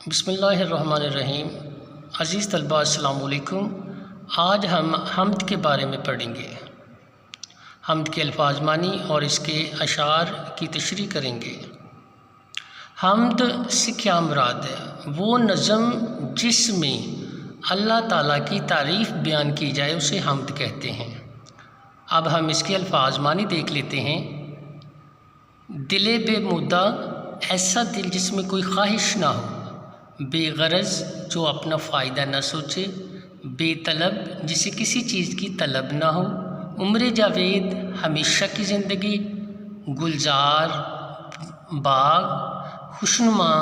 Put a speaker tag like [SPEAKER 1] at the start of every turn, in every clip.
[SPEAKER 1] बिस्मिल्लाहिर्रहमानिर्रहीम। अज़ीज़ तलबा अस्सलामु अलैकुम। आज हम हम्द के बारे में पढ़ेंगे। हम्द के अल्फाज मानी और इसके अशार की तशरीह करेंगे। हम्द से क्या मुराद है? वो नज़म जिसमें अल्लाह ताला की तारीफ़ बयान की जाए उसे हम्द कहते हैं। अब हम इसके अल्फाज मानी देख लेते हैं। दिले बेमुद्दा, ऐसा दिल जिसमें कोई ख्वाहिश ना हो। बेगरज, जो अपना फ़ायदा न सोचे। बेतलब, जिसे किसी चीज़ की तलब ना हो। उम्र जावेद, हमेशा की ज़िंदगी। गुलजार, बाग। खुशनुमा,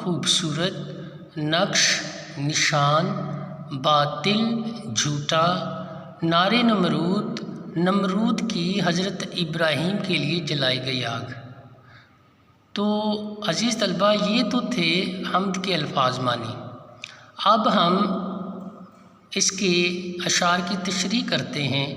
[SPEAKER 1] खूबसूरत। नक्श, निशान। बातिल, झूठा। नारे नमरूद, नमरूद की हज़रत इब्राहीम के लिए जलाई गई आग। तो अज़ीज़ तलबा, ये तो थे हम्द के अल्फाज मानी। अब हम इसके अशार की तशरीह करते हैं।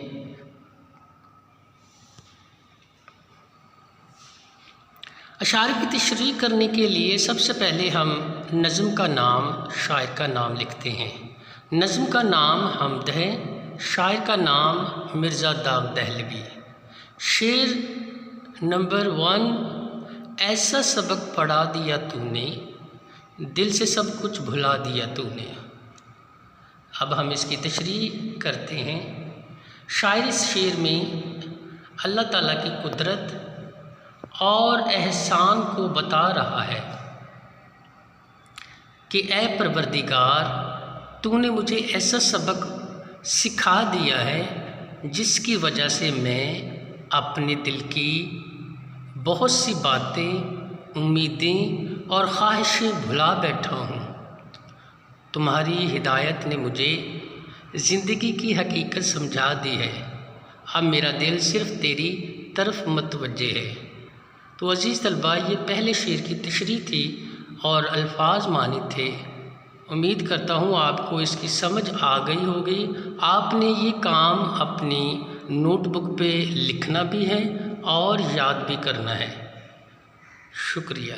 [SPEAKER 1] अशार की तशरीह करने के लिए सबसे पहले हम नज़म का नाम, शायर का नाम लिखते हैं। नज़म का नाम हम्द है, शायर का नाम मिर्ज़ा दाग दहलवी। शेर नंबर 1। ऐसा सबक पढ़ा दिया तूने, दिल से सब कुछ भुला दिया तूने। अब हम इसकी तशरीह करते हैं। शायर इस शेर में अल्लाह ताला की कुदरत और एहसान को बता रहा है कि ए परवरदिगार, तूने मुझे ऐसा सबक सिखा दिया है जिसकी वजह से मैं अपने दिल की बहुत सी बातें, उम्मीदें और ख्वाहिशें भुला बैठा हूँ। तुम्हारी हिदायत ने मुझे ज़िंदगी की हकीकत समझा दी है। अब मेरा दिल सिर्फ़ तेरी तरफ मुतवज्जे है। तो अज़ीज़ तलबा, ये पहले शेर की तशरीह थी और अल्फाज मानी थे। उम्मीद करता हूँ आपको इसकी समझ आ गई होगी। आपने ये काम अपनी नोटबुक पे लिखना भी है और याद भी करना है। शुक्रिया।